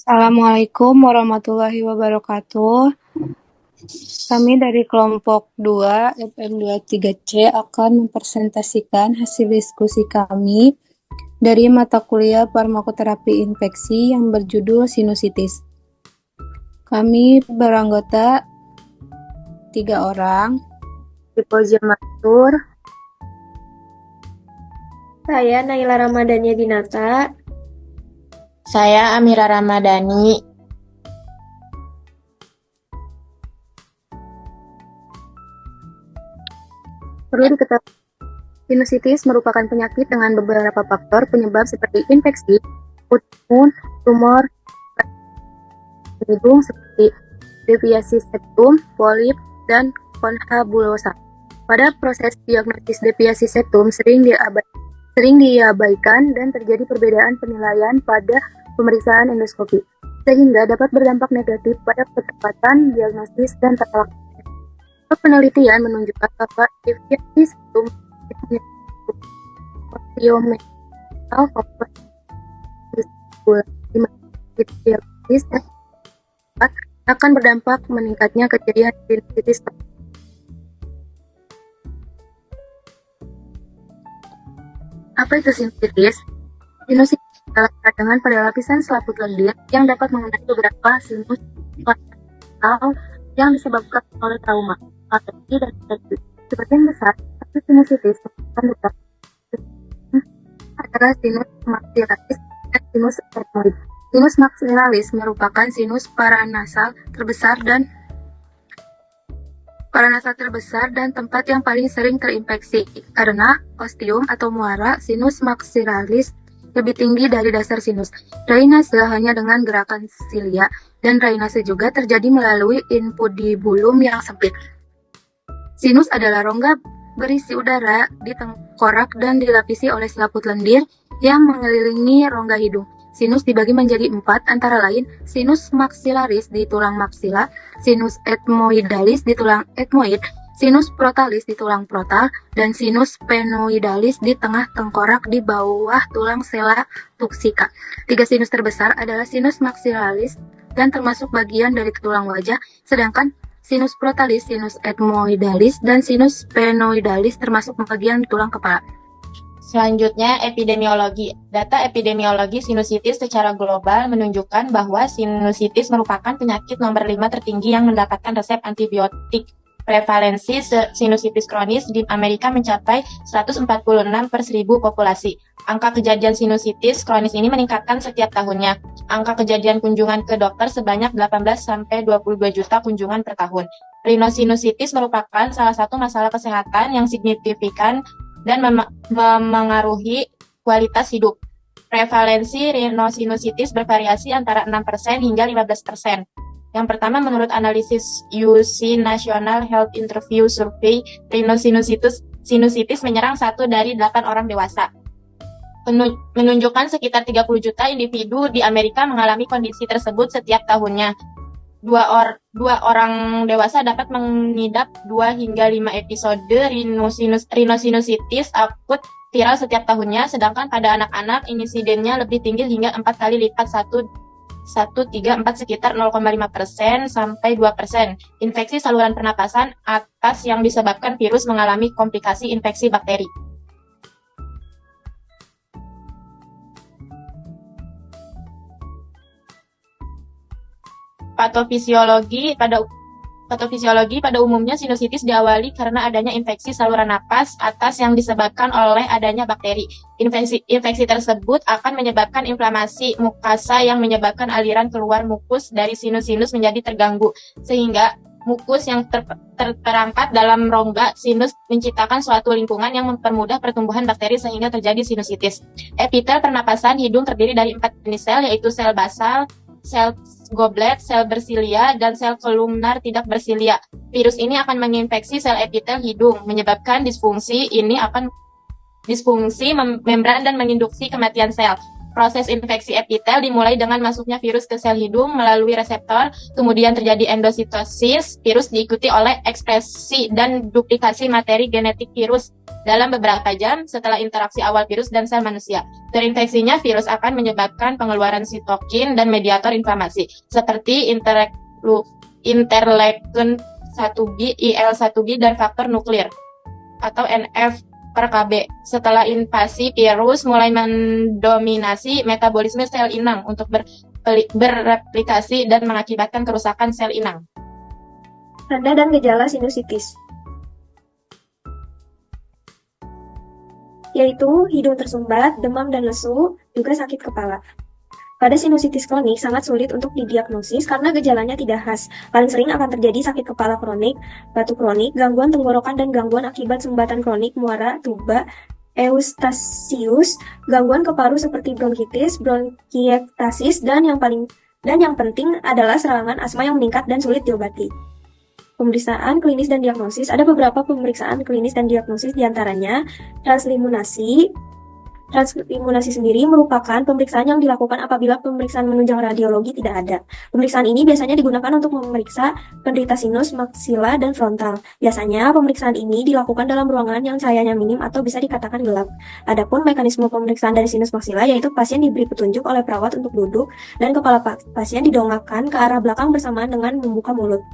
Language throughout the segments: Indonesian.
Assalamualaikum warahmatullahi wabarakatuh. Kami dari kelompok 2 FM23C akan mempresentasikan hasil diskusi kami dari mata kuliah farmakoterapi infeksi yang berjudul sinusitis. Kami beranggota 3 orang. Dipoja Matur. Saya Naila Ramadhania Dinata. Saya Amira Ramadhani. Perlu diketahui, sinusitis merupakan penyakit dengan beberapa faktor penyebab seperti infeksi, autoimun, tumor hidung seperti deviasi septum, polip, dan konhabulosa. Pada proses diagnosis deviasi septum sering diabaikan dan terjadi perbedaan penilaian pada pemeriksaan endoskopi, sehingga dapat berdampak negatif pada ketepatan diagnosis dan tata laksana. Penelitian menunjukkan bahwa deviasi septum osteometrial faktor diagnosis akan berdampak meningkatnya kejadian sinusitis. Apa itu sinusitis? Sinusitis adalah peradangan pada lapisan selaput lendir yang dapat mengenai beberapa sinus yang disebabkan oleh trauma, infeksi, dan infeksi. Sebagian besar kasus sinusitis merupakan adalah sinus maxillaris dan sinus ethmoid. Sinus maxillaris merupakan sinus paranasal terbesar dan tempat yang paling sering terinfeksi. Karena ostium atau muara sinus maxillaris lebih tinggi dari dasar sinus. Drainase hanya dengan gerakan silia, dan drainase juga terjadi melalui infundibulum yang sempit. Sinus adalah rongga berisi udara di tengkorak dan dilapisi oleh selaput lendir yang mengelilingi rongga hidung. Sinus dibagi menjadi 4, antara lain sinus maxillaris di tulang maksila, sinus ethmoidalis di tulang ethmoid, sinus protalis di tulang protal, dan sinus sphenoidalis di tengah tengkorak di bawah tulang sela tuksika. 3 sinus terbesar adalah sinus maxillaris dan termasuk bagian dari tulang wajah, sedangkan sinus protalis, sinus ethmoidalis, dan sinus sphenoidalis termasuk bagian tulang kepala. Selanjutnya, epidemiologi. Data epidemiologi sinusitis secara global menunjukkan bahwa sinusitis merupakan penyakit nomor 5 tertinggi yang mendapatkan resep antibiotik. Prevalensi sinusitis kronis di Amerika mencapai 146 per 1000 populasi. Angka kejadian sinusitis kronis ini meningkatkan setiap tahunnya. Angka kejadian kunjungan ke dokter sebanyak 18-22 juta kunjungan per tahun. Rhinosinusitis merupakan salah satu masalah kesehatan yang signifikan dan memengaruhi kualitas hidup. Prevalensi rhinosinusitis bervariasi antara 6% hingga 15%. Yang pertama, menurut analisis UC National Health Interview Survey, rhinosinusitis menyerang 1 dari 8 orang dewasa. Menunjukkan sekitar 30 juta individu di Amerika mengalami kondisi tersebut setiap tahunnya. Dua orang dewasa dapat mengidap 2 hingga 5 episode rhinosinusitis akut viral setiap tahunnya, sedangkan pada anak-anak insidennya lebih tinggi hingga 4 kali lipat 1,3,4 sekitar 0,5% sampai 2%. Infeksi saluran pernapasan atas yang disebabkan virus mengalami komplikasi infeksi bakteri. Patofisiologi pada umumnya sinusitis diawali karena adanya infeksi saluran napas atas yang disebabkan oleh adanya bakteri. Infeksi tersebut akan menyebabkan inflamasi mukasa yang menyebabkan aliran keluar mukus dari sinus menjadi terganggu, sehingga mukus yang terperangkap dalam rongga sinus menciptakan suatu lingkungan yang mempermudah pertumbuhan bakteri sehingga terjadi sinusitis. Epitel pernapasan hidung terdiri dari 4 jenis sel, yaitu sel basal, sel goblet, sel bersilia, dan sel kolumnar tidak bersilia. Virus ini akan menginfeksi sel epitel hidung, menyebabkan disfungsi membran dan menginduksi kematian sel. Proses infeksi epitel dimulai dengan masuknya virus ke sel hidung melalui reseptor, kemudian terjadi endositosis, virus diikuti oleh ekspresi dan duplikasi materi genetik virus dalam beberapa jam setelah interaksi awal virus dan sel manusia. Terinfeksinya virus akan menyebabkan pengeluaran sitokin dan mediator inflamasi, seperti interleukin 1B, IL-1B, dan faktor nuklir, atau NF per KB. Setelah invasi, virus mulai mendominasi metabolisme sel inang untuk bereplikasi dan mengakibatkan kerusakan sel inang. Tanda dan gejala sinusitis, yaitu hidung tersumbat, demam dan lesu, juga sakit kepala. Pada sinusitis kronik sangat sulit untuk didiagnosis karena gejalanya tidak khas. Paling sering akan terjadi sakit kepala kronik, batuk kronik, gangguan tenggorokan dan gangguan akibat sumbatan kronik, muara, tuba, eustasius, gangguan ke paru seperti bronkitis, bronkiektasis, dan yang penting adalah serangan asma yang meningkat dan sulit diobati. Pemeriksaan klinis dan diagnosis. Ada beberapa pemeriksaan klinis dan diagnosis, diantaranya transliminasi. Transliminasi sendiri merupakan pemeriksaan yang dilakukan apabila pemeriksaan menunjang radiologi tidak ada. Pemeriksaan ini biasanya digunakan untuk memeriksa penderita sinus, maksila, dan frontal. Biasanya pemeriksaan ini dilakukan dalam ruangan yang cahayanya minim atau bisa dikatakan gelap. Adapun mekanisme pemeriksaan dari sinus maksila yaitu pasien diberi petunjuk oleh perawat untuk duduk dan kepala pasien didongakkan ke arah belakang bersamaan dengan membuka mulut.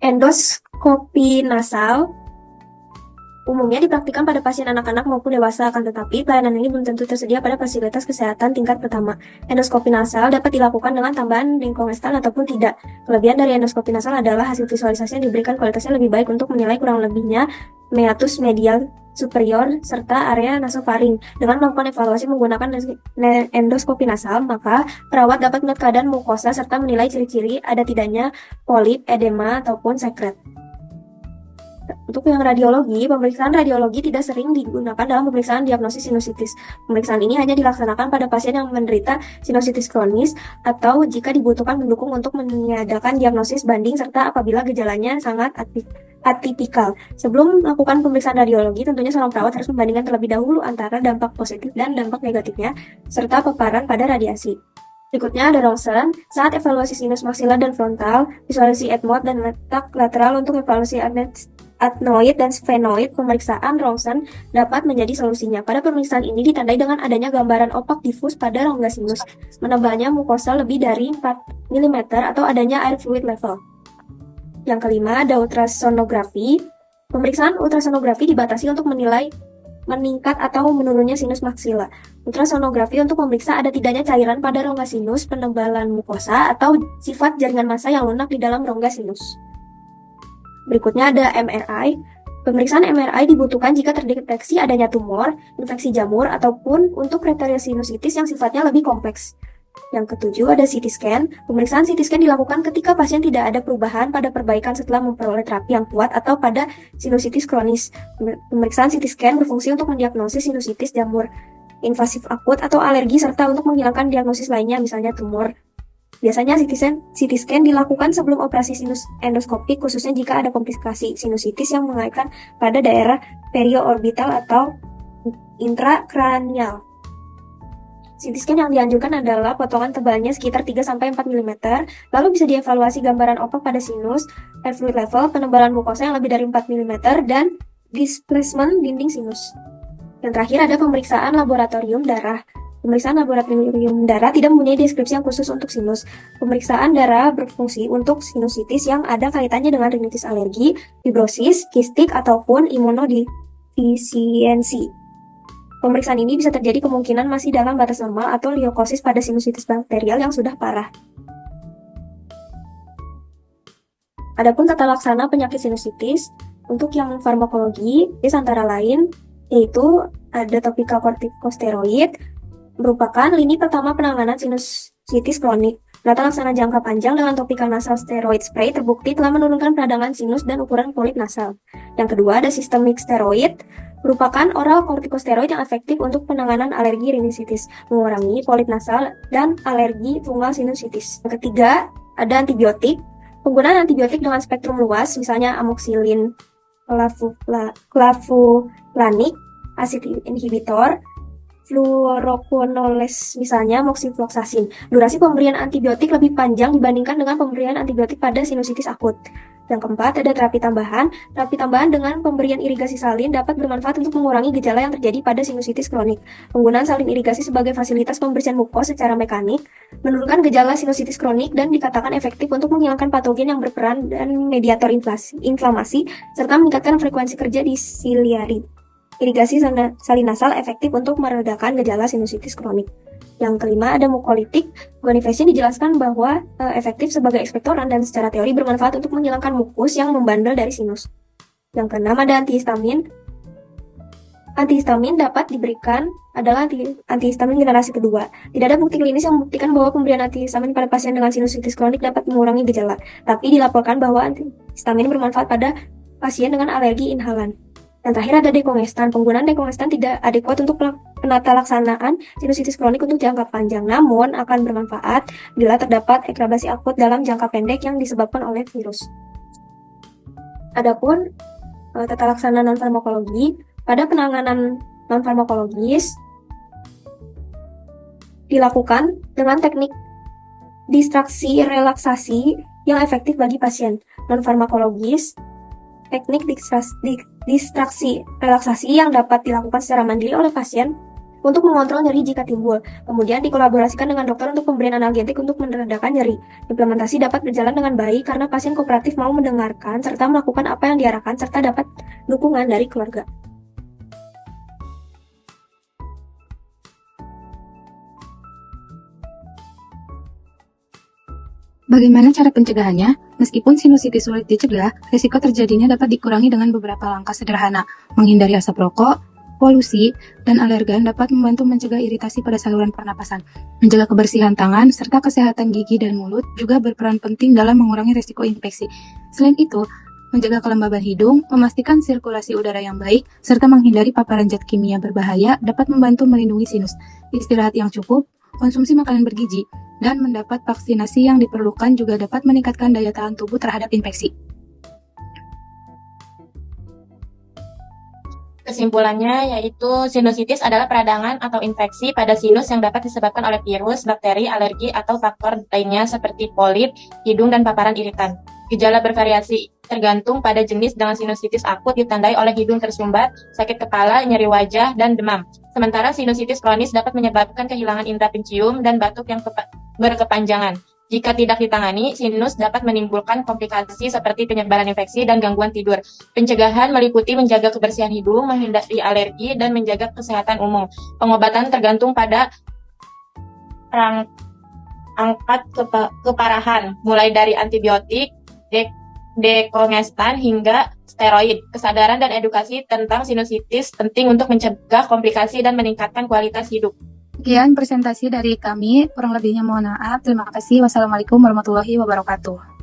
Endoskopi nasal umumnya dipraktikkan pada pasien anak-anak maupun dewasa, akan tetapi pelayanan ini belum tentu tersedia pada fasilitas kesehatan tingkat pertama. Endoskopi nasal dapat dilakukan dengan tambahan dengkonggestan ataupun tidak. Kelebihan dari endoskopi nasal adalah hasil visualisasi yang diberikan kualitasnya lebih baik untuk menilai kurang lebihnya meatus medial superior serta area nasofaring. Dengan melakukan evaluasi menggunakan endoskopi nasal, maka perawat dapat melihat keadaan mukosa serta menilai ciri-ciri ada tidaknya polip, edema, ataupun sekret. Untuk yang radiologi, pemeriksaan radiologi tidak sering digunakan dalam pemeriksaan diagnosis sinusitis. Pemeriksaan ini hanya dilaksanakan pada pasien yang menderita sinusitis kronis atau jika dibutuhkan mendukung untuk meniadakan diagnosis banding serta apabila gejalanya sangat atipikal. Sebelum melakukan pemeriksaan radiologi, tentunya seorang perawat harus membandingkan terlebih dahulu antara dampak positif dan dampak negatifnya serta paparan pada radiasi. Berikutnya ada ronsen. Saat evaluasi sinus maksila dan frontal, visualisasi etmod dan letak lateral untuk evaluasi adenoid dan sphenoid, pemeriksaan ronsen dapat menjadi solusinya. Pada pemeriksaan ini ditandai dengan adanya gambaran opak difus pada rongga sinus, menebalnya mukosa lebih dari 4 mm atau adanya air fluid level. Yang kelima ada ultrasonografi. Pemeriksaan ultrasonografi dibatasi untuk menilai meningkat atau menurunnya sinus maksila. Ultrasonografi untuk memeriksa ada tidaknya cairan pada rongga sinus, penebalan mukosa, atau sifat jaringan massa yang lunak di dalam rongga sinus. Berikutnya ada MRI. Pemeriksaan MRI dibutuhkan jika terdeteksi adanya tumor, infeksi jamur, ataupun untuk kriteria sinusitis yang sifatnya lebih kompleks. Yang ketujuh ada CT scan. Pemeriksaan CT scan dilakukan ketika pasien tidak ada perubahan pada perbaikan setelah memperoleh terapi yang kuat atau pada sinusitis kronis. Pemeriksaan CT scan berfungsi untuk mendiagnosis sinusitis jamur invasif akut atau alergi serta untuk menghilangkan diagnosis lainnya misalnya tumor. Biasanya CT scan dilakukan sebelum operasi sinus endoskopik khususnya jika ada komplikasi sinusitis yang mengaitkan pada daerah perioorbital atau intrakranial. CT scan yang dianjurkan adalah potongan tebalnya sekitar 3-4 mm, lalu bisa dievaluasi gambaran opak pada sinus, air fluid level, penebalan mukosa yang lebih dari 4 mm, dan displacement dinding sinus. Yang terakhir ada pemeriksaan laboratorium darah. Pemeriksaan laboratorium darah tidak mempunyai deskripsi yang khusus untuk sinus. Pemeriksaan darah berfungsi untuk sinusitis yang ada kaitannya dengan rinitis alergi, fibrosis, kistik, ataupun imunodefisiensi. Pemeriksaan ini bisa terjadi kemungkinan masih dalam batas normal atau leukosis pada sinusitis bakterial yang sudah parah. Adapun tata laksana penyakit sinusitis, untuk yang farmakologi, antara lain, yaitu ada topikal kortikosteroid, merupakan lini pertama penanganan sinusitis kronik. Tata laksana jangka panjang dengan topikal nasal steroid spray terbukti telah menurunkan peradangan sinus dan ukuran polip nasal. Yang kedua ada systemic steroid, merupakan oral kortikosteroid yang efektif untuk penanganan alergi rinitis, mengurangi polip nasal dan alergi fungal sinusitis. Yang ketiga ada antibiotik. Penggunaan antibiotik dengan spektrum luas, misalnya amoxicillin, clavulanik, acid inhibitor, fluoroquinolones, misalnya moxifloxacin. Durasi pemberian antibiotik lebih panjang dibandingkan dengan pemberian antibiotik pada sinusitis akut. Yang keempat, ada terapi tambahan. Terapi tambahan dengan pemberian irigasi salin dapat bermanfaat untuk mengurangi gejala yang terjadi pada sinusitis kronik. Penggunaan salin irigasi sebagai fasilitas pembersihan mukos secara mekanik menurunkan gejala sinusitis kronik dan dikatakan efektif untuk menghilangkan patogen yang berperan dan mediator inflamasi, serta meningkatkan frekuensi kerja di siliari. Irigasi salin nasal efektif untuk meredakan gejala sinusitis kronik. Yang kelima, ada mukolitik. Guanifesin dijelaskan bahwa efektif sebagai ekspektoran dan secara teori bermanfaat untuk menghilangkan mukus yang membandel dari sinus. Yang keenam, ada antihistamin. Antihistamin dapat diberikan adalah antihistamin generasi kedua. Tidak ada bukti klinis yang membuktikan bahwa pemberian antihistamin pada pasien dengan sinusitis kronik dapat mengurangi gejala, tapi dilaporkan bahwa antihistamin bermanfaat pada pasien dengan alergi inhalan. Yang terakhir, ada dekongestan. Penggunaan dekongestan tidak adekuat untuk penata laksanaan sinusitis kronik untuk jangka panjang, namun akan bermanfaat bila terdapat ekravasi akut dalam jangka pendek yang disebabkan oleh virus. Adapun tata laksana non-farmakologi, pada penanganan non-farmakologis dilakukan dengan teknik distraksi relaksasi yang efektif bagi pasien. Non-farmakologis, teknik distraksi relaksasi yang dapat dilakukan secara mandiri oleh pasien untuk mengontrol nyeri jika timbul. Kemudian dikolaborasikan dengan dokter untuk pemberian analgetik untuk meredakan nyeri. Implementasi dapat berjalan dengan baik karena pasien kooperatif mau mendengarkan serta melakukan apa yang diarahkan serta dapat dukungan dari keluarga. Bagaimana cara pencegahannya? Meskipun sinusitis sulit dicegah, risiko terjadinya dapat dikurangi dengan beberapa langkah sederhana. Menghindari asap rokok, polusi, dan alergen dapat membantu mencegah iritasi pada saluran pernapasan. Menjaga kebersihan tangan serta kesehatan gigi dan mulut juga berperan penting dalam mengurangi risiko infeksi. Selain itu, menjaga kelembaban hidung, memastikan sirkulasi udara yang baik, serta menghindari paparan zat kimia berbahaya dapat membantu melindungi sinus. Istirahat yang cukup, konsumsi makanan bergizi, dan mendapat vaksinasi yang diperlukan juga dapat meningkatkan daya tahan tubuh terhadap infeksi. Kesimpulannya yaitu sinusitis adalah peradangan atau infeksi pada sinus yang dapat disebabkan oleh virus, bakteri, alergi, atau faktor lainnya seperti polip, hidung, dan paparan iritan. Gejala bervariasi tergantung pada jenis. Dengan sinusitis akut ditandai oleh hidung tersumbat, sakit kepala, nyeri wajah, dan demam. Sementara sinusitis kronis dapat menyebabkan kehilangan indera pencium dan batuk yang berkepanjangan. Jika tidak ditangani, sinus dapat menimbulkan komplikasi seperti penyebaran infeksi dan gangguan tidur. Pencegahan meliputi menjaga kebersihan hidung, menghindari alergi, dan menjaga kesehatan umum. Pengobatan tergantung pada angkat keparahan, mulai dari antibiotik, dekongestan, hingga steroid. Kesadaran dan edukasi tentang sinusitis penting untuk mencegah komplikasi dan meningkatkan kualitas hidup. Sekian presentasi dari kami, kurang lebihnya mohon maaf. Terima kasih. Wassalamualaikum warahmatullahi wabarakatuh.